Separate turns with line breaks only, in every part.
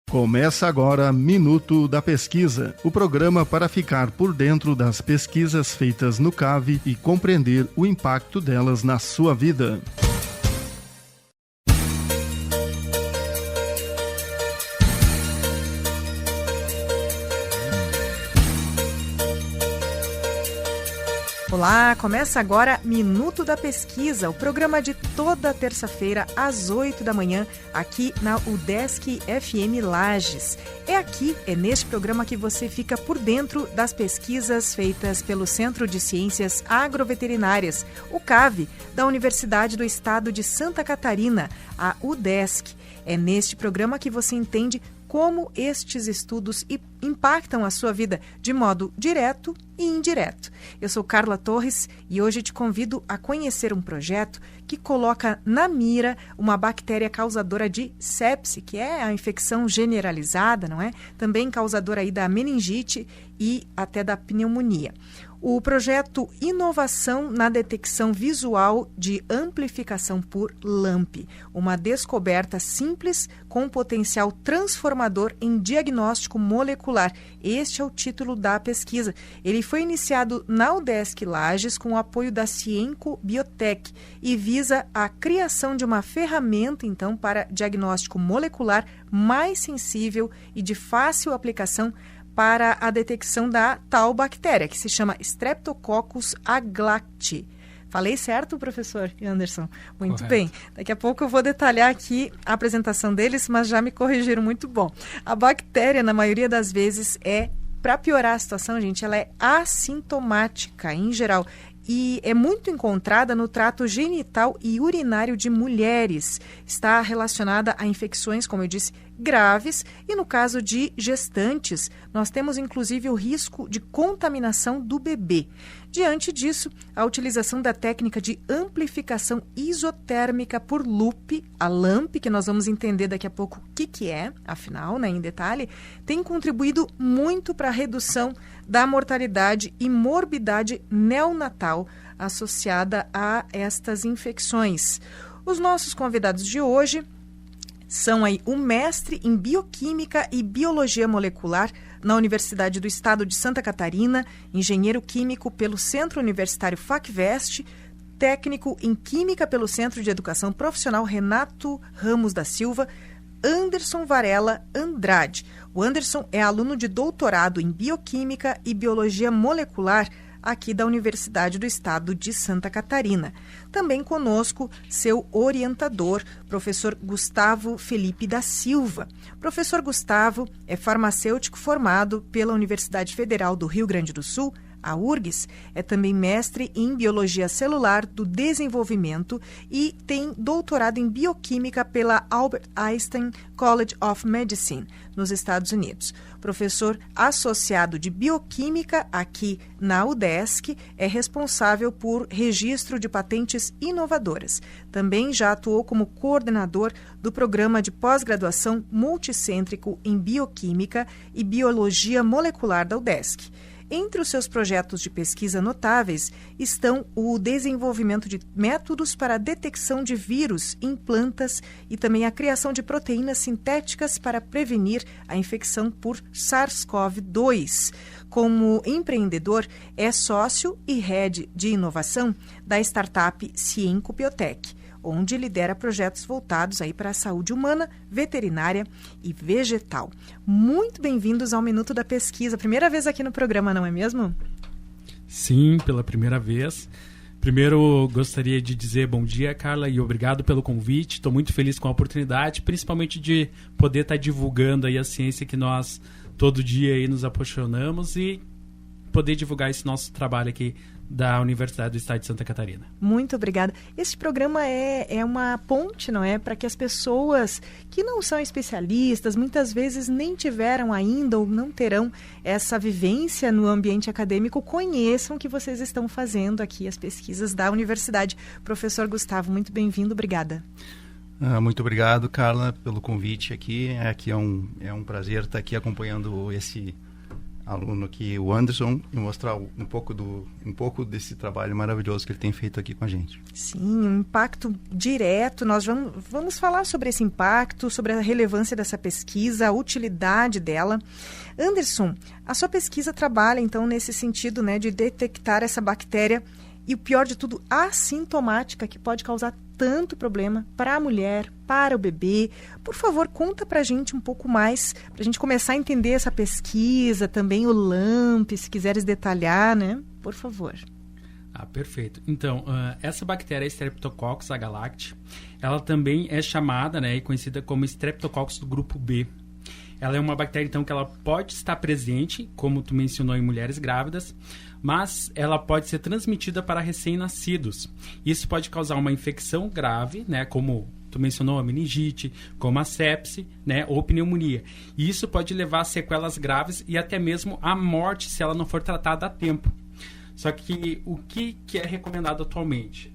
Começa agora Minuto da Pesquisa, o programa para ficar por dentro das pesquisas feitas no CAV e compreender o impacto delas na sua vida.
Olá, começa agora Minuto da Pesquisa, o programa de toda terça-feira às 8 da manhã, aqui na UDESC FM Lages. É neste programa que você fica por dentro das pesquisas feitas pelo Centro de Ciências Agroveterinárias, o CAV, da Universidade do Estado de Santa Catarina, a UDESC. É neste programa que você entende como estes estudos impactam a sua vida de modo direto e indireto. Eu sou Carla Torres e hoje te convido a conhecer um projeto que coloca na mira uma bactéria causadora de sepse, que é a infecção generalizada, não é? Também causadora aí da meningite e até da pneumonia. O projeto Inovação na Detecção Visual de Amplificação por LAMP, uma descoberta simples com potencial transformador em diagnóstico molecular. Este é o título da pesquisa. Ele foi iniciado na UDESC Lages com o apoio da Cienco Biotech e visa a criação de uma ferramenta, então, para diagnóstico molecular mais sensível e de fácil aplicação para a detecção da tal bactéria, que se chama Streptococcus aglacti. Falei certo, professor Anderson? Muito
Correto.
bem. Daqui a pouco eu vou detalhar aqui a apresentação deles, mas já me corrigiram muito bom. A bactéria, na maioria das vezes, para piorar a situação, gente, ela é assintomática em geral e é muito encontrada no trato genital e urinário de mulheres. Está relacionada a infecções, como eu disse, graves, e no caso de gestantes, nós temos inclusive o risco de contaminação do bebê. Diante disso, a utilização da técnica de amplificação isotérmica por LUP, a LAMP, que nós vamos entender daqui a pouco o que é, afinal, em detalhe, tem contribuído muito para a redução da mortalidade e morbidade neonatal associada a estas infecções. Os nossos convidados de hoje são aí o mestre em Bioquímica e Biologia Molecular na Universidade do Estado de Santa Catarina, engenheiro químico pelo Centro Universitário FACVEST, técnico em Química pelo Centro de Educação Profissional Renato Ramos da Silva, Anderson Varela Andrade. O Anderson é aluno de doutorado em Bioquímica e Biologia Molecular aqui da Universidade do Estado de Santa Catarina. Também conosco seu orientador, professor Gustavo Felipe da Silva. Professor Gustavo é farmacêutico formado pela Universidade Federal do Rio Grande do Sul, a URGS, é também mestre em Biologia Celular do Desenvolvimento e tem doutorado em Bioquímica pela Albert Einstein College of Medicine, nos Estados Unidos. Professor associado de Bioquímica aqui na UDESC, é responsável por registro de patentes inovadoras. Também já atuou como coordenador do programa de pós-graduação multicêntrico em Bioquímica e Biologia Molecular da UDESC. Entre os seus projetos de pesquisa notáveis estão o desenvolvimento de métodos para a detecção de vírus em plantas e também a criação de proteínas sintéticas para prevenir a infecção por SARS-CoV-2. Como empreendedor, é sócio e head de inovação da startup Cienco Biotech, onde lidera projetos voltados aí para a saúde humana, veterinária e vegetal. Muito bem-vindos ao Minuto da Pesquisa. Primeira vez aqui no programa, não é mesmo?
Sim, pela primeira vez. Primeiro, gostaria de dizer bom dia, Carla, e obrigado pelo convite. Estou muito feliz com a oportunidade, principalmente de poder estar divulgando aí a ciência que nós todo dia aí nos apaixonamos e poder divulgar esse nosso trabalho aqui da Universidade do Estado de Santa Catarina.
Muito obrigada. Este programa é uma ponte, não é? Para que as pessoas que não são especialistas, muitas vezes nem tiveram ainda ou não terão essa vivência no ambiente acadêmico, conheçam o que vocês estão fazendo aqui, as pesquisas da universidade. Professor Gustavo, muito bem-vindo, obrigada.
Muito obrigado, Carla, pelo convite aqui. Aqui é um prazer estar aqui acompanhando aluno aqui, o Anderson, e mostrar um pouco desse trabalho maravilhoso que ele tem feito aqui com a gente.
Sim, um impacto direto. Nós vamos falar sobre esse impacto, sobre a relevância dessa pesquisa, a utilidade dela. Anderson, a sua pesquisa trabalha, então, nesse sentido, né, de detectar essa bactéria e, o pior de tudo, assintomática, que pode causar tanto problema para a mulher, para o bebê. Por favor, conta para a gente um pouco mais, para a gente começar a entender essa pesquisa, também o LAMP, se quiseres detalhar, né? Por favor.
Perfeito. Então, essa bactéria Streptococcus agalacti, ela também é chamada, né, e conhecida como Streptococcus do grupo B. Ela é uma bactéria, então, que ela pode estar presente, como tu mencionou, em mulheres grávidas, mas ela pode ser transmitida para recém-nascidos. Isso pode causar uma infecção grave, né, como tu mencionou, a meningite, como a sepse, né, ou pneumonia. E isso pode levar a sequelas graves e até mesmo a morte se ela não for tratada a tempo. Só que o que é recomendado atualmente?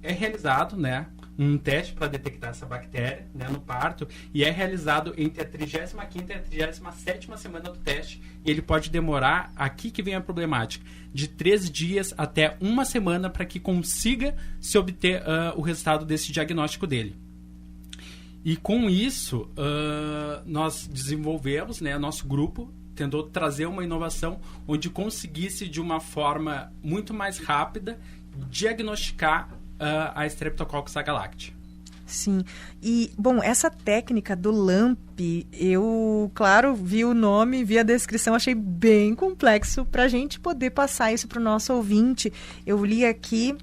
É realizado, né, um teste para detectar essa bactéria, né, no parto, e é realizado entre a 35ª e a 37ª semana do teste, e ele pode demorar, aqui que vem a problemática, de 3 dias até 1 semana para que consiga se obter o resultado desse diagnóstico dele. E com isso, nós desenvolvemos, né, nosso grupo tentou trazer uma inovação onde conseguisse, de uma forma muito mais rápida, diagnosticar a Streptococcus agalacti.
Sim. E, bom, essa técnica do LAMP, eu, claro, vi o nome, vi a descrição, achei bem complexo para a gente poder passar isso para o nosso ouvinte. Eu li aqui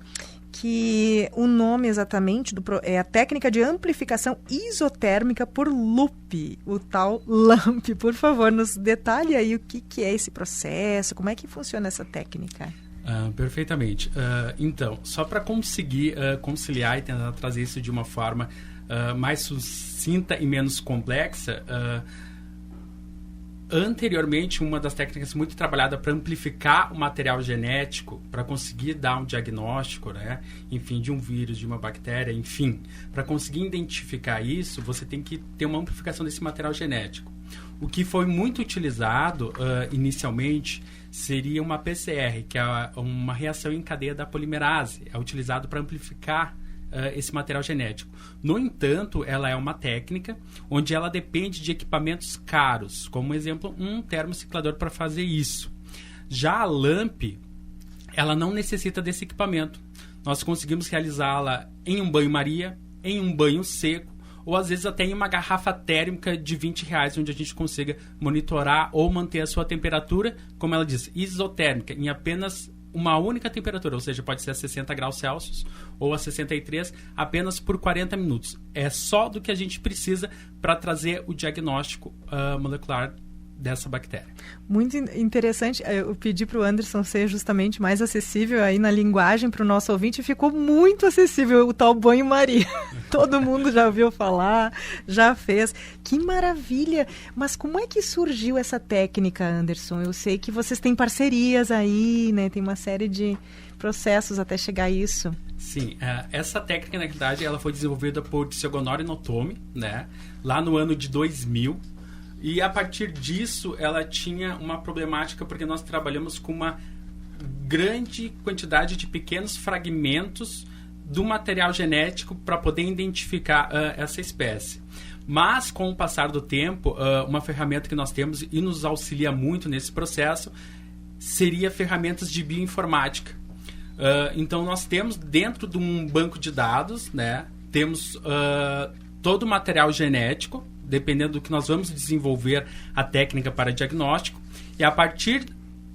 que o nome exatamente é a técnica de amplificação isotérmica por loop, o tal LAMP. Por favor, nos detalhe aí o que é esse processo, como é que funciona essa técnica.
Perfeitamente. Então, só para conseguir conciliar e tentar trazer isso de uma forma mais sucinta e menos complexa, anteriormente, uma das técnicas muito trabalhada para amplificar o material genético, para conseguir dar um diagnóstico, né, enfim, de um vírus, de uma bactéria, enfim, para conseguir identificar isso, você tem que ter uma amplificação desse material genético. O que foi muito utilizado inicialmente seria uma PCR, que é uma reação em cadeia da polimerase. É utilizado para amplificar esse material genético. No entanto, ela é uma técnica onde ela depende de equipamentos caros, como exemplo, um termociclador para fazer isso. Já a LAMP, ela não necessita desse equipamento. Nós conseguimos realizá-la em um banho-maria, em um banho seco, ou às vezes até em uma garrafa térmica de R$20, onde a gente consiga monitorar ou manter a sua temperatura, como ela diz, isotérmica, em apenas uma única temperatura, ou seja, pode ser a 60 graus Celsius ou a 63, apenas por 40 minutos. É só do que a gente precisa para trazer o diagnóstico molecular dessa bactéria.
Muito interessante. Eu pedi para o Anderson ser justamente mais acessível aí na linguagem para o nosso ouvinte, e ficou muito acessível o tal banho-maria. Todo mundo já ouviu falar, já fez. Que maravilha! Mas como é que surgiu essa técnica, Anderson? Eu sei que vocês têm parcerias aí, né? Tem uma série de processos até chegar a isso.
Sim, essa técnica, na verdade, ela foi desenvolvida por Tsugonori Notomi, né? Lá no ano de 2000. E a partir disso, ela tinha uma problemática, porque nós trabalhamos com uma grande quantidade de pequenos fragmentos do material genético para poder identificar essa espécie. Mas, com o passar do tempo, uma ferramenta que nós temos e nos auxilia muito nesse processo seria ferramentas de bioinformática. Então, nós temos dentro de um banco de dados, né, temos todo o material genético, dependendo do que nós vamos desenvolver a técnica para diagnóstico, e a partir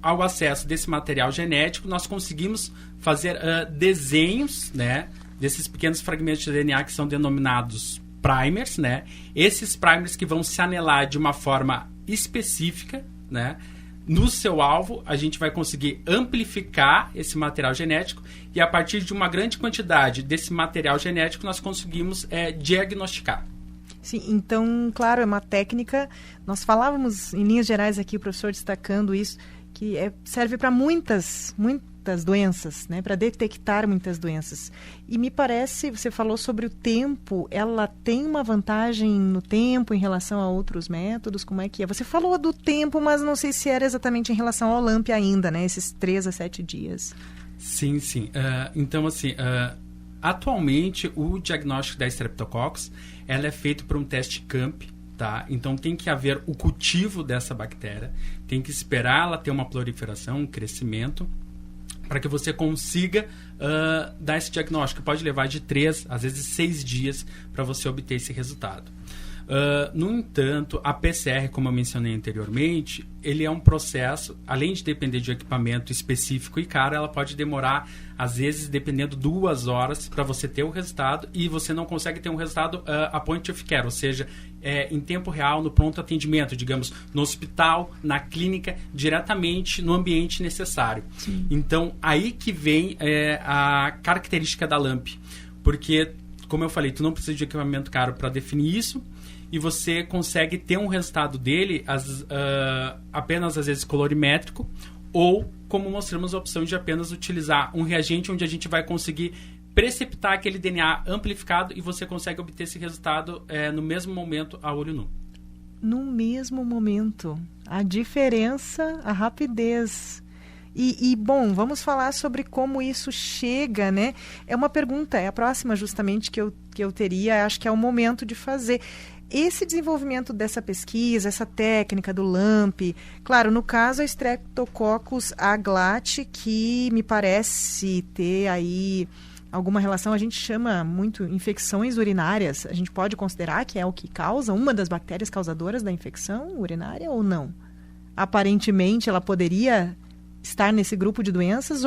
ao acesso desse material genético, nós conseguimos fazer desenhos, né, desses pequenos fragmentos de DNA que são denominados primers, né, esses primers que vão se anelar de uma forma específica, né, no seu alvo. A gente vai conseguir amplificar esse material genético, e a partir de uma grande quantidade desse material genético nós conseguimos diagnosticar.
Sim, então, claro, é uma técnica. Nós falávamos em linhas gerais aqui, o professor destacando isso, que serve para muitas muitas doenças, né? Para detectar muitas doenças. E me parece, você falou sobre o tempo, ela tem uma vantagem no tempo em relação a outros métodos? Como é que é? Você falou do tempo, mas não sei se era exatamente em relação ao LAMP ainda, né? Esses 3 a 7 dias.
Sim. Então, assim, atualmente o diagnóstico da Streptococcus, ela é feito por um teste CAMP, tá? Então tem que haver o cultivo dessa bactéria, tem que esperar ela ter uma proliferação, um crescimento, para que você consiga dar esse diagnóstico. Pode levar de 3, às vezes 6 dias para você obter esse resultado. No entanto, a PCR, como eu mencionei anteriormente, ele é um processo, além de depender de um equipamento específico e caro, ela pode demorar, às vezes, dependendo 2 horas para você ter o resultado, e você não consegue ter um resultado a point of care, ou seja, em tempo real, no pronto atendimento, digamos, no hospital, na clínica, diretamente no ambiente necessário. Sim. Então, aí que vem a característica da LAMP, porque, como eu falei, tu não precisa de equipamento caro para definir isso, e você consegue ter um resultado dele apenas, às vezes, colorimétrico, ou, como mostramos, a opção de apenas utilizar um reagente onde a gente vai conseguir precipitar aquele DNA amplificado e você consegue obter esse resultado no mesmo momento a olho nu.
No mesmo momento. A diferença, a rapidez. E, bom, vamos falar sobre como isso chega, né? É uma pergunta, é a próxima justamente que eu teria, acho que é o momento de fazer. Esse desenvolvimento dessa pesquisa, essa técnica do LAMP, claro, no caso a Streptococcus aglat, que me parece ter aí alguma relação, a gente chama muito infecções urinárias, a gente pode considerar que é o que causa, uma das bactérias causadoras da infecção urinária ou não? Aparentemente ela poderia estar nesse grupo de doenças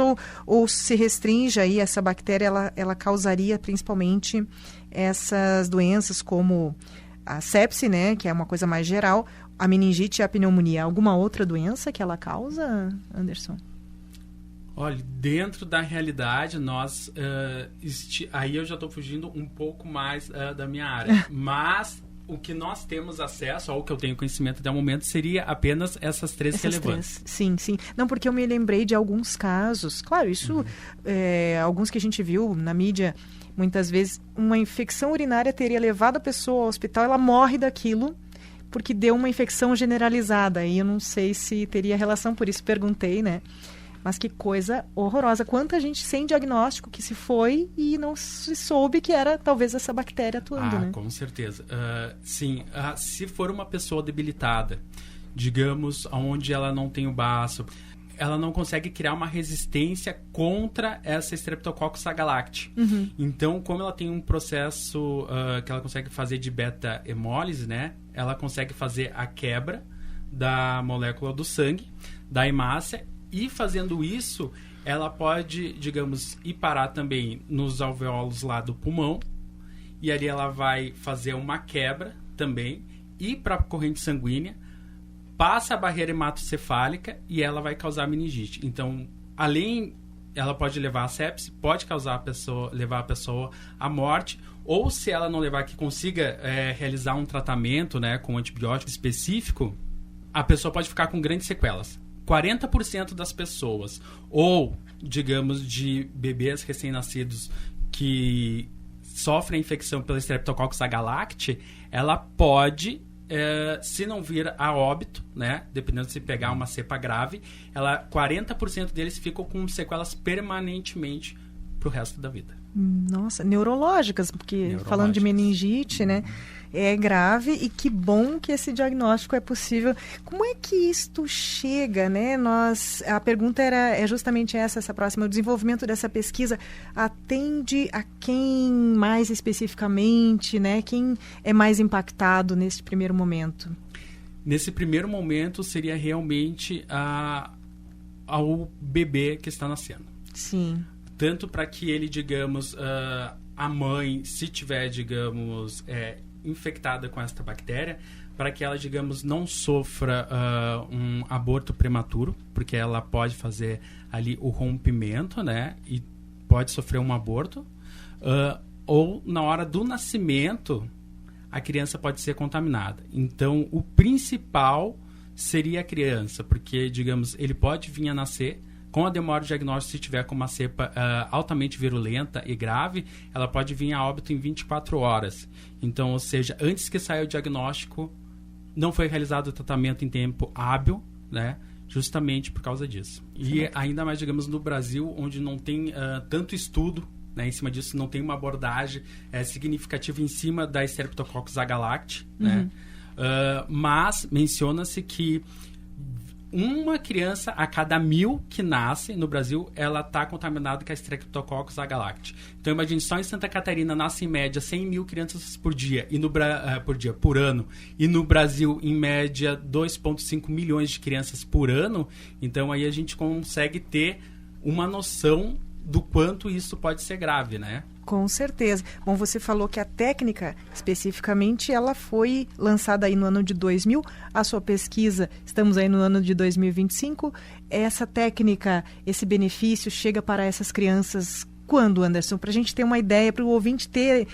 ou se restringe aí essa bactéria, ela causaria principalmente essas doenças como a sepse, né, que é uma coisa mais geral, a meningite e a pneumonia. Alguma outra doença que ela causa, Anderson?
Olha, dentro da realidade, nós... aí eu já estou fugindo um pouco mais da minha área. Mas o que nós temos acesso, ou o que eu tenho conhecimento até o momento, seria apenas essas 3 relevantes.
Sim. Não, porque eu me lembrei de alguns casos. Claro, isso, alguns que a gente viu na mídia, muitas vezes, uma infecção urinária teria levado a pessoa ao hospital, ela morre daquilo porque deu uma infecção generalizada. E eu não sei se teria relação, por isso perguntei, né? Mas que coisa horrorosa. Quanta gente sem diagnóstico que se foi e não se soube que era talvez essa bactéria atuando, né?
Com certeza. Sim, se for uma pessoa debilitada, digamos, onde ela não tem o baço, ela não consegue criar uma resistência contra essa Streptococcus agalacti. Uhum. Então, como ela tem um processo que ela consegue fazer de beta-hemólise, né? Ela consegue fazer a quebra da molécula do sangue, da hemácia, e fazendo isso, ela pode, digamos, ir parar também nos alvéolos lá do pulmão, e ali ela vai fazer uma quebra também, ir para a corrente sanguínea, passa a barreira hematocefálica e ela vai causar meningite. Então, ela pode levar a sepse, pode levar a pessoa à morte, ou se ela não levar, que consiga realizar um tratamento, né, com antibiótico específico, a pessoa pode ficar com grandes sequelas. 40% das pessoas, ou, digamos, de bebês recém-nascidos que sofrem infecção pela Streptococcus agalacti, ela pode, se não vir a óbito, né, dependendo de se pegar uma cepa grave, 40% deles ficam com sequelas permanentemente pro resto da vida.
Nossa, neurológicas, porque falando de meningite, né, é grave, e que bom que esse diagnóstico é possível. Como é que isto chega, né? A pergunta é justamente essa próxima. O desenvolvimento dessa pesquisa atende a quem mais especificamente, né? Quem é mais impactado nesse primeiro momento?
Nesse primeiro momento seria realmente ao bebê que está nascendo.
Sim.
Tanto para que ele, digamos, a mãe, se tiver, digamos, infectada com esta bactéria, para que ela, digamos, não sofra um aborto prematuro, porque ela pode fazer ali o rompimento, né, e pode sofrer um aborto, ou na hora do nascimento a criança pode ser contaminada. Então, o principal seria a criança, porque, digamos, ele pode vir a nascer com a demora de diagnóstico, se tiver com uma cepa altamente virulenta e grave, ela pode vir a óbito em 24 horas. Então, ou seja, antes que saia o diagnóstico, não foi realizado o tratamento em tempo hábil, né? Justamente por causa disso. E ainda mais, digamos, no Brasil, onde não tem tanto estudo, né, em cima disso, não tem uma abordagem significativa em cima da Streptococcus agalacti, né? Mas menciona-se que uma criança a cada 1.000 que nasce no Brasil, ela está contaminada com a Streptococcus agalacti. Então, imagine, só em Santa Catarina nasce em média 100.000 crianças por dia, por ano. E no Brasil, em média, 2,5 milhões de crianças por ano. Então, aí a gente consegue ter uma noção do quanto isso pode ser grave, né?
Com certeza. Bom, você falou que a técnica, especificamente, ela foi lançada aí no ano de 2000. A sua pesquisa, estamos aí no ano de 2025. Essa técnica, esse benefício chega para essas crianças quando, Anderson? Para a gente ter uma ideia, para o ouvinte ter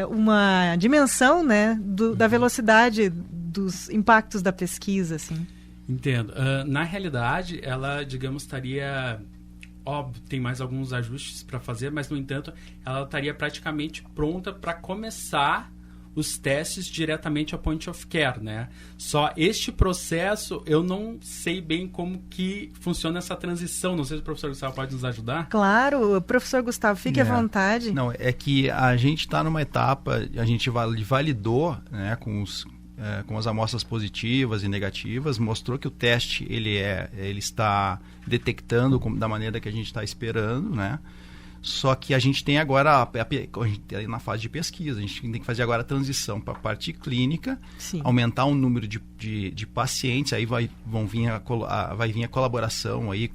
uma dimensão, né, da velocidade dos impactos da pesquisa, assim.
Entendo. Na realidade, ela, digamos, estaria... Óbvio, tem mais alguns ajustes para fazer, mas, no entanto, ela estaria praticamente pronta para começar os testes diretamente a point of care, né? Só este processo, eu não sei bem como que funciona essa transição. Não sei se o professor Gustavo pode nos ajudar.
Claro, professor Gustavo, fique à vontade.
Não, é que a gente está numa etapa, a gente validou, né, com as amostras positivas e negativas, mostrou que o teste ele está detectando da maneira que a gente está esperando, né? Só que a gente tem agora, a gente tá na fase de pesquisa, a gente tem que fazer agora a transição para a parte clínica, Sim. aumentar o número de pacientes, aí vai vir a colaboração aí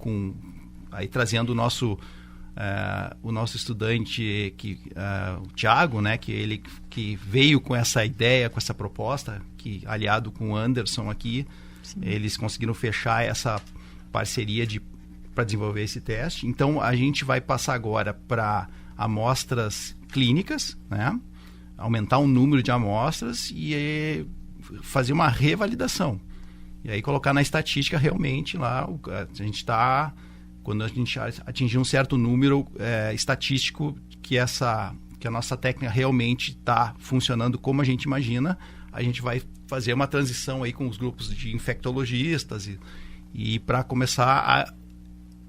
trazendo o nosso estudante, o Thiago, né, que veio com essa ideia, com essa proposta, que aliado com o Anderson aqui, Sim. eles conseguiram fechar essa parceria para desenvolver esse teste. Então, a gente vai passar agora para amostras clínicas, né, aumentar o número de amostras e fazer uma revalidação. E aí colocar na estatística realmente lá, a gente está... Quando a gente atingir um certo número estatístico que a nossa técnica realmente está funcionando como a gente imagina, a gente vai fazer uma transição aí com os grupos de infectologistas e para começar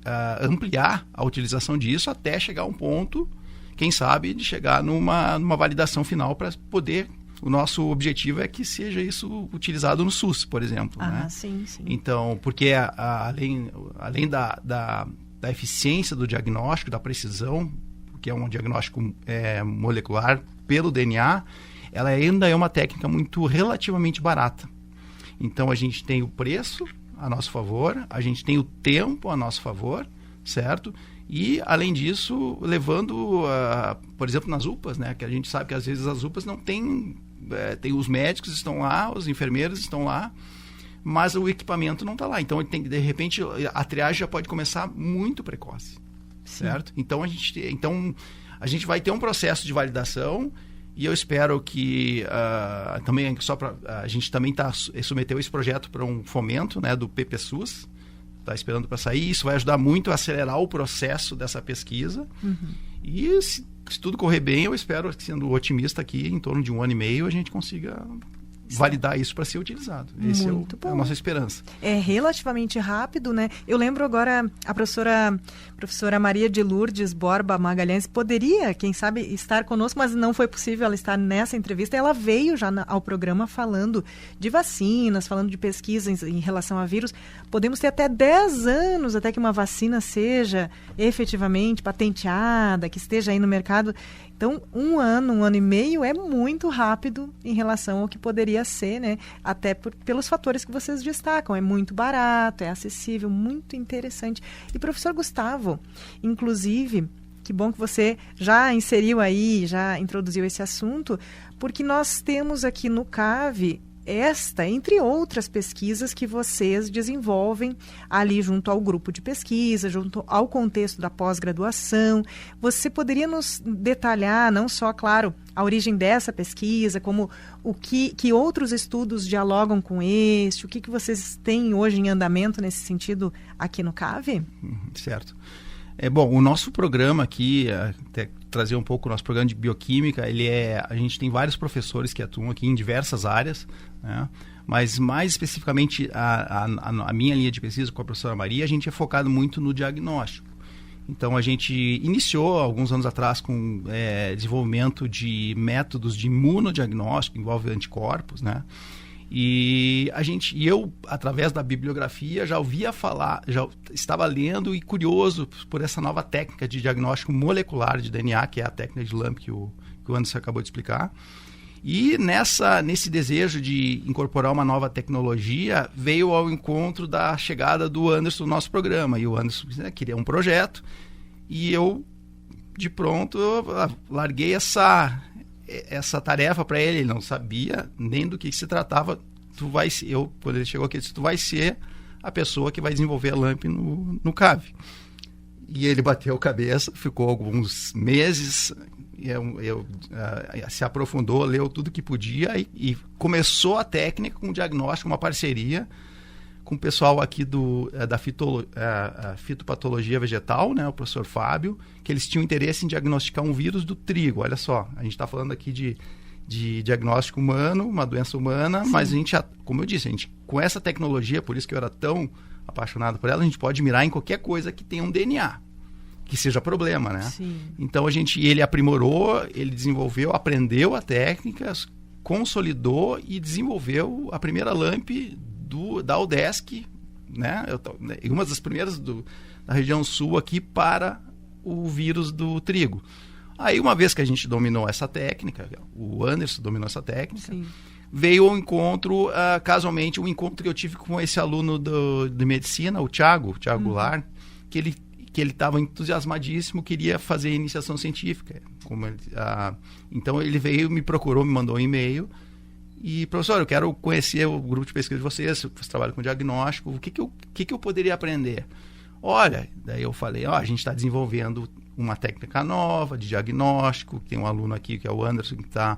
a ampliar a utilização disso até chegar a um ponto, quem sabe, de chegar numa validação final para poder... O nosso objetivo é que seja isso utilizado no SUS, por exemplo. Né?
Sim, sim.
Então, porque além da eficiência do diagnóstico, da precisão, que é um diagnóstico molecular pelo DNA, ela ainda é uma técnica relativamente barata. Então, a gente tem o preço a nosso favor, a gente tem o tempo a nosso favor, certo? E, além disso, levando, por exemplo, nas UPAs, né? Que a gente sabe que às vezes as UPAs não têm... tem os médicos estão lá, os enfermeiros estão lá, mas o equipamento não está lá. Então, de repente, a triagem já pode começar muito precoce, Sim. certo? Então, a gente vai ter um processo de validação e eu espero que também, a gente também submeteu esse projeto para um fomento, né, do PPSUS, está esperando para sair. Isso vai ajudar muito a acelerar o processo dessa pesquisa. Uhum. E se tudo correr bem, eu espero, sendo otimista aqui, em torno de 1 ano e meio, a gente consiga validar isso para ser utilizado. Esse é a nossa esperança. É
relativamente rápido, né? Eu lembro agora a professora Maria de Lourdes Borba Magalhães poderia, quem sabe, estar conosco, mas não foi possível ela estar nessa entrevista. Ela veio já ao programa falando de vacinas, falando de pesquisas em relação a vírus. Podemos ter até 10 anos até que uma vacina seja efetivamente patenteada, que esteja aí no mercado. Então, 1 ano e meio é muito rápido em relação ao que poderia ser, né? Até pelos fatores que vocês destacam. É muito barato, é acessível, muito interessante. E, professor Gustavo, inclusive, que bom que você já inseriu aí, já introduziu esse assunto, porque nós temos aqui no CAV esta, entre outras pesquisas que vocês desenvolvem ali junto ao grupo de pesquisa, junto ao contexto da pós-graduação. Você poderia nos detalhar, não só, claro, a origem dessa pesquisa, como o que outros estudos dialogam com este, o que vocês têm hoje em andamento nesse sentido aqui no CAV?
Certo. Bom, o nosso programa aqui, até trazer um pouco o nosso programa de bioquímica, a gente tem vários professores que atuam aqui em diversas áreas, né? Mas mais especificamente a minha linha de pesquisa com a professora Maria, a gente é focado muito no diagnóstico. Então a gente iniciou alguns anos atrás com desenvolvimento de métodos de imunodiagnóstico, que envolve anticorpos, né? E eu, através da bibliografia, já ouvia falar, já estava lendo e curioso por essa nova técnica de diagnóstico molecular de DNA, que é a técnica de LAMP que o Anderson acabou de explicar. E nesse desejo de incorporar uma nova tecnologia, veio ao encontro da chegada do Anderson no nosso programa. E o Anderson queria um projeto, e eu, de pronto, larguei essa tarefa para ele. Ele não sabia nem do que se tratava. Quando ele chegou aqui, eu disse: tu vai ser a pessoa que vai desenvolver a LAMP no CAV. E ele bateu a cabeça, ficou alguns meses, se aprofundou, leu tudo que podia e começou a técnica com diagnóstico, uma parceria com o pessoal aqui da fitopatologia vegetal, né, o professor Fábio, que eles tinham interesse em diagnosticar um vírus do trigo. Olha só, a gente está falando aqui de diagnóstico humano, uma doença humana, sim, mas a gente, como eu disse, com essa tecnologia, por isso que eu era tão apaixonado por ela, a gente pode mirar em qualquer coisa que tenha um DNA, que seja problema, né? Sim. Então ele aprimorou, ele desenvolveu, aprendeu a técnica, consolidou e desenvolveu a primeira LAMP da UDESC, né? Uma das primeiras da região sul aqui para o vírus do trigo. Aí, uma vez que a gente dominou essa técnica, o Anderson dominou essa técnica, sim, veio ao encontro, casualmente, um encontro que eu tive com esse aluno de medicina, o Thiago Goulart, que ele estava entusiasmadíssimo, queria fazer iniciação científica. Então ele veio, me procurou, me mandou um e-mail e: professor, eu quero conhecer o grupo de pesquisa de vocês, você trabalha com diagnóstico, o que eu poderia aprender? Olha, daí eu falei: a gente está desenvolvendo uma técnica nova de diagnóstico, tem um aluno aqui que é o Anderson, que está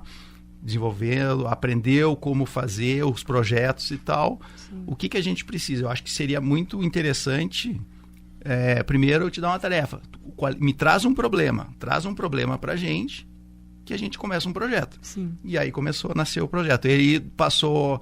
desenvolvendo, aprendeu como fazer os projetos e tal. Sim. O que a gente precisa? Eu acho que seria muito interessante, primeiro eu te dar uma tarefa, me traz um problema para a gente, que a gente começa um projeto. Sim. E aí nasceu o projeto. Ele passou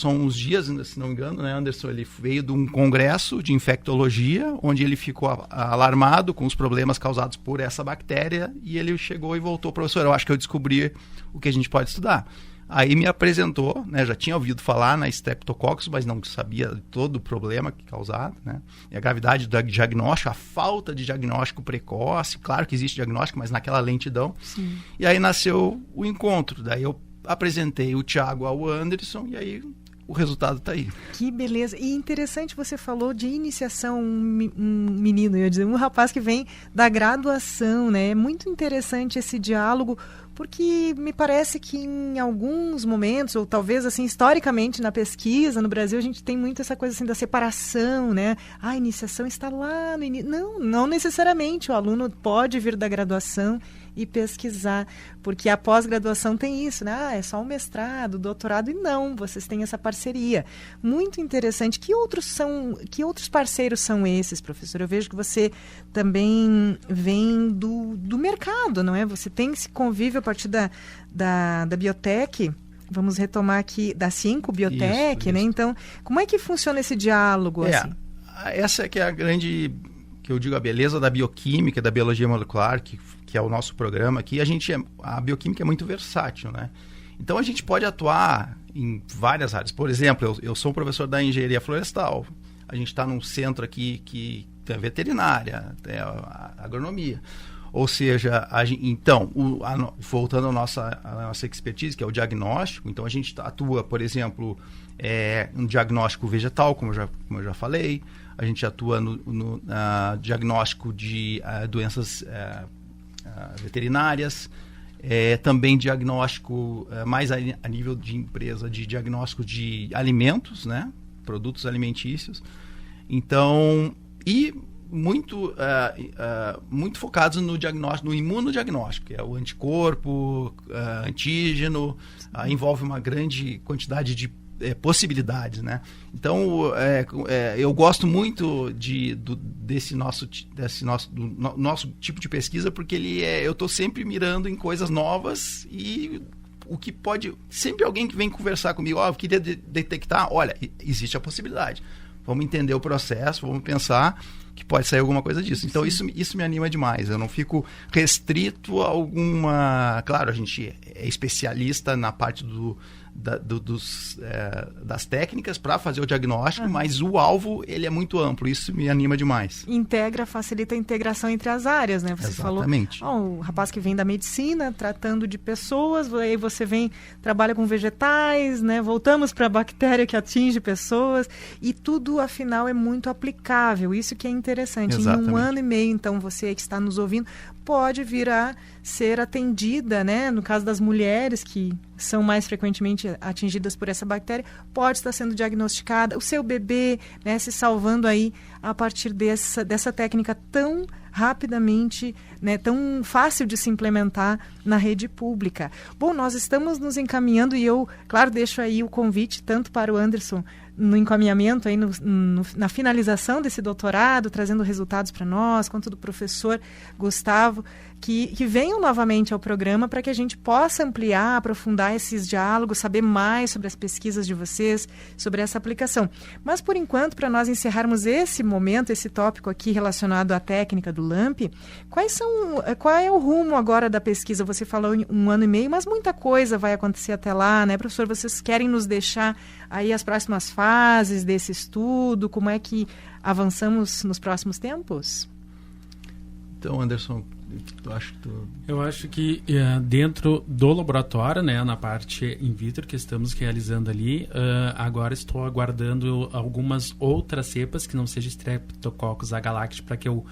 uns dias, se não me engano, né, Anderson? Ele veio de um congresso de infectologia, onde ele ficou alarmado com os problemas causados por essa bactéria, e ele chegou e voltou: professor, eu acho que eu descobri o que a gente pode estudar. Aí me apresentou, né, já tinha ouvido falar na Streptococcus, mas não sabia todo o problema que causado, né? E a gravidade do diagnóstico, a falta de diagnóstico precoce. Claro que existe diagnóstico, mas naquela lentidão. Sim. E aí nasceu o encontro. Daí eu apresentei o Thiago ao Anderson e aí o resultado está aí. Que beleza. E interessante, você falou de iniciação, um menino, eu ia dizer, um rapaz que vem da graduação, né? É muito interessante esse diálogo, porque me parece que em alguns momentos, ou talvez assim historicamente na pesquisa no Brasil, a gente tem muito essa coisa assim da separação, né? A iniciação está lá no início. Não necessariamente. O aluno pode vir da graduação e pesquisar, porque a pós-graduação tem isso, né? É só um mestrado, doutorado, e não, vocês têm essa parceria. Muito interessante. Que outros parceiros são esses, professor? Eu vejo que você também vem do mercado, não é? Você tem esse convívio a partir da biotech. Vamos retomar aqui, da Cinco Biotech, né? Então, como é que funciona esse diálogo? Assim? Essa que é a grande, que eu digo, a beleza da bioquímica, da biologia molecular, que é o nosso programa aqui. A bioquímica é muito versátil, né? Então, a gente pode atuar em várias áreas. Por exemplo, eu sou um professor da engenharia florestal. A gente está num centro aqui que tem a veterinária, tem a agronomia. Ou seja, voltando à nossa expertise, que é o diagnóstico, então a gente atua, por exemplo, no diagnóstico vegetal, como eu já falei, a gente atua no diagnóstico de doenças veterinárias, Também diagnóstico mais a nível de empresa, de diagnóstico de alimentos, né? Produtos alimentícios. Então, e muito focados no diagnóstico, no imunodiagnóstico, que é o anticorpo, antígeno, envolve uma grande quantidade de possibilidades, né? Então, eu gosto muito desse nosso tipo de pesquisa, porque eu estou sempre mirando em coisas novas e o que pode... Sempre alguém que vem conversar comigo, eu queria detectar, olha, existe a possibilidade. Vamos entender o processo, vamos pensar que pode sair alguma coisa disso. Então, isso me anima demais. Eu não fico restrito a alguma... Claro, a gente é especialista na parte das técnicas para fazer o diagnóstico, mas o alvo ele é muito amplo. Isso me anima demais.
Facilita a integração entre as áreas, né? Você
Exatamente.
falou, o rapaz que vem da medicina, tratando de pessoas, aí você trabalha com vegetais, né? Voltamos para a bactéria que atinge pessoas, e tudo, afinal, é muito aplicável. Isso que é interessante.
Exatamente.
Em 1 ano e meio, então, você que está nos ouvindo, pode vir a ser atendida, né? No caso das mulheres que são mais frequentemente atingidas por essa bactéria, pode estar sendo diagnosticada, o seu bebê, né, se salvando aí a partir dessa técnica tão rapidamente, né, tão fácil de se implementar na rede pública. Bom, nós estamos nos encaminhando e eu, claro, deixo aí o convite tanto para o Anderson no encaminhamento, aí na finalização desse doutorado, trazendo resultados para nós, quanto do professor Gustavo, que venham novamente ao programa para que a gente possa ampliar, aprofundar esses diálogos, saber mais sobre as pesquisas de vocês, sobre essa aplicação. Mas, por enquanto, para nós encerrarmos esse momento, esse tópico aqui relacionado à técnica do LAMP, qual é o rumo agora da pesquisa? Você falou em 1 ano e meio, mas muita coisa vai acontecer até lá, né, professor? Vocês querem nos deixar aí as próximas fases desse estudo? Como é que avançamos nos próximos tempos?
Então, Anderson, eu acho que
dentro do laboratório, né, na parte in vitro que estamos realizando ali, agora estou aguardando algumas outras cepas que não seja Streptococcus agalacti, para que eu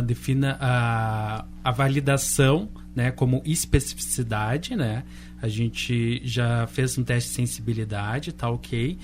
defina a validação, né, como especificidade, né? A gente já fez um teste de sensibilidade, tá ok,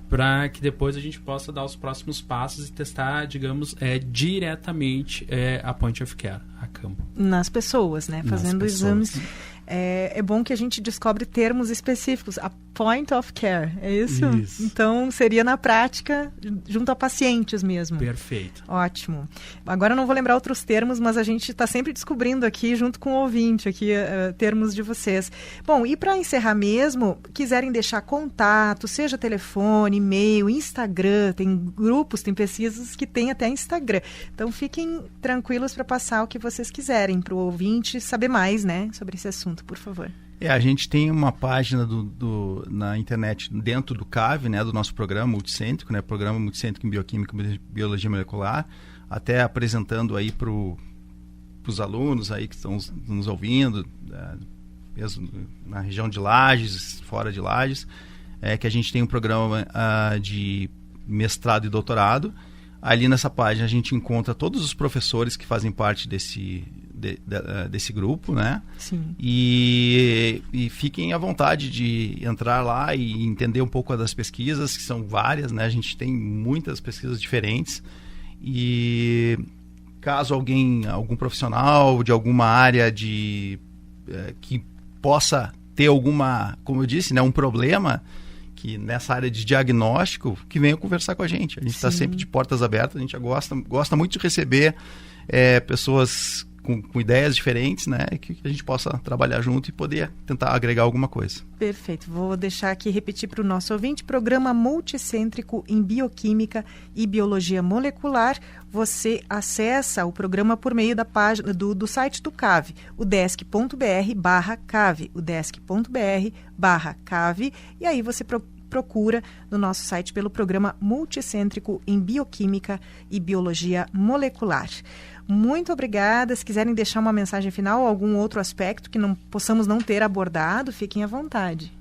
para que depois a gente possa dar os próximos passos e testar, digamos, diretamente a point of care, a campo. Nas
pessoas, né? Fazendo exames. É bom que a gente descobre termos específicos. A point of care, é isso?
Isso.
Então, seria na prática, junto a pacientes mesmo.
Perfeito.
Ótimo. Agora eu não vou lembrar outros termos, mas a gente está sempre descobrindo aqui, junto com o ouvinte, aqui, termos de vocês. Bom, e para encerrar mesmo, quiserem deixar contato, seja telefone, e-mail, Instagram, tem grupos, tem pesquisas que tem até Instagram. Então, fiquem tranquilos para passar o que vocês quiserem, para o ouvinte saber mais, né, sobre esse assunto. Por favor.
A gente tem uma página na internet dentro do CAV, né, do nosso programa multicêntrico, né, Programa Multicêntrico em Bioquímica e Biologia Molecular, até apresentando aí para os alunos aí que estão nos ouvindo, mesmo na região de Lages, fora de Lages, que a gente tem um programa de mestrado e doutorado. Ali nessa página a gente encontra todos os professores que fazem parte desse grupo, né?
Sim.
E fiquem à vontade de entrar lá e entender um pouco das pesquisas, que são várias, né? A gente tem muitas pesquisas diferentes. E caso algum profissional de alguma área que possa ter como eu disse, né, um problema que nessa área de diagnóstico, que venha conversar com a gente. A gente está sempre de portas abertas, a gente gosta muito de receber pessoas com ideias diferentes, né, que a gente possa trabalhar junto e poder tentar agregar alguma coisa.
Perfeito. Vou deixar aqui repetir para o nosso ouvinte, Programa Multicêntrico em Bioquímica e Biologia Molecular. Você acessa o programa por meio da página do site do CAV, udesc.br/CAV, udesc.br/CAV, e aí você procura no nosso site pelo Programa Multicêntrico em Bioquímica e Biologia Molecular. Muito obrigada. Se quiserem deixar uma mensagem final ou algum outro aspecto que possamos não ter abordado, fiquem à vontade.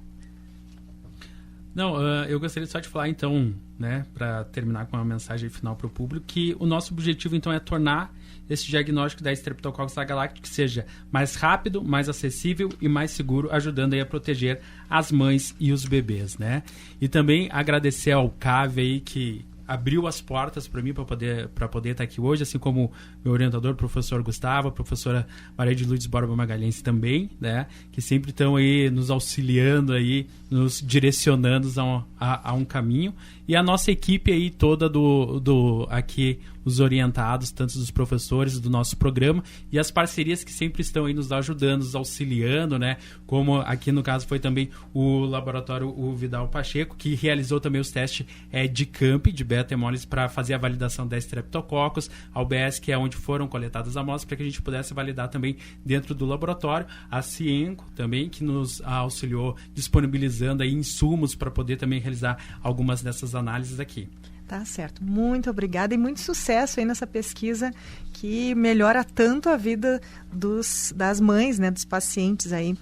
Não, eu gostaria só de falar, então, né, para terminar com uma mensagem final para o público, que o nosso objetivo, então, é tornar esse diagnóstico da Streptococcus agalacticae que seja mais rápido, mais acessível e mais seguro, ajudando aí a proteger as mães e os bebês, né? E também agradecer ao CAV aí que abriu as portas para mim para poder estar aqui hoje, assim como meu orientador, professor Gustavo, a professora Maria de Lourdes Borba Magalhães também, né, que sempre estão aí nos auxiliando aí, nos direcionando a um caminho, e a nossa equipe aí toda aqui, os orientados, tanto dos professores do nosso programa, e as parcerias que sempre estão aí nos ajudando, nos auxiliando, né, como aqui no caso foi também o laboratório o Vidal Pacheco, que realizou também os testes de camp, de beta-hemolyse, para fazer a validação da Streptococcus, a UBS, que é onde foram coletadas amostras, para que a gente pudesse validar também dentro do laboratório, a Cienco também, que nos auxiliou disponibilizando aí insumos para poder também realizar algumas dessas análises aqui.
Tá certo. Muito obrigada e muito sucesso aí nessa pesquisa que melhora tanto a vida das mães, né, dos pacientes aí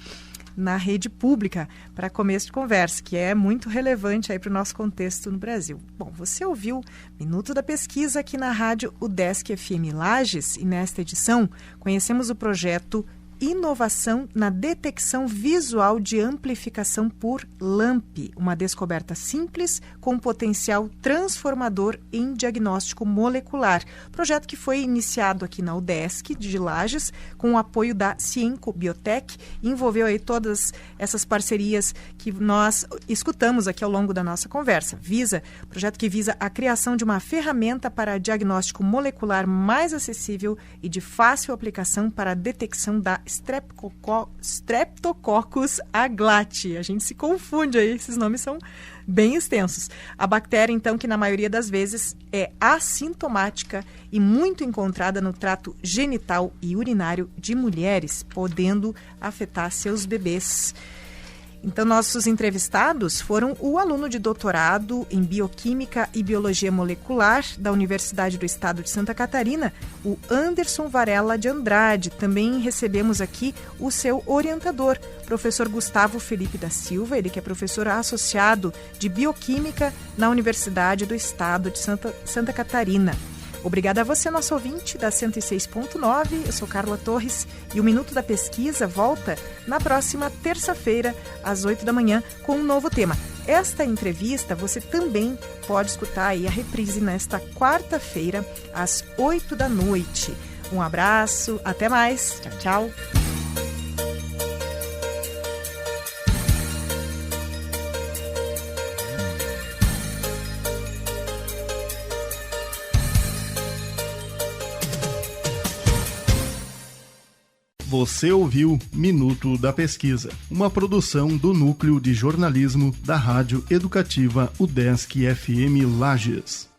na rede pública, para começo de conversa, que é muito relevante aí para o nosso contexto no Brasil. Bom, você ouviu Minuto da Pesquisa aqui na rádio UDESC FM Lages, e nesta edição conhecemos o projeto Inovação na Detecção Visual de Amplificação por LAMP, uma descoberta simples com potencial transformador em diagnóstico molecular. Projeto que foi iniciado aqui na UDESC de Lages, com o apoio da Cienco Biotech, envolveu aí todas essas parcerias que nós escutamos aqui ao longo da nossa conversa. Projeto que visa a criação de uma ferramenta para diagnóstico molecular mais acessível e de fácil aplicação para a detecção da Streptococcus agalacticae. A gente se confunde aí, esses nomes são bem extensos. A bactéria, então, que na maioria das vezes é assintomática e muito encontrada no trato genital e urinário de mulheres, podendo afetar seus bebês. Então, nossos entrevistados foram o aluno de doutorado em Bioquímica e Biologia Molecular da Universidade do Estado de Santa Catarina, o Anderson Varela de Andrade. Também recebemos aqui o seu orientador, professor Gustavo Felipe da Silva, ele que é professor associado de Bioquímica na Universidade do Estado de Santa Catarina. Obrigada a você, nosso ouvinte da 106.9. Eu sou Carla Torres e o Minuto da Pesquisa volta na próxima terça-feira, às 8 da manhã, com um novo tema. Esta entrevista você também pode escutar aí a reprise nesta quarta-feira, às 8 da noite. Um abraço, até mais. Tchau, tchau.
Você ouviu Minuto da Pesquisa, uma produção do Núcleo de Jornalismo da Rádio Educativa UDESC FM Lages.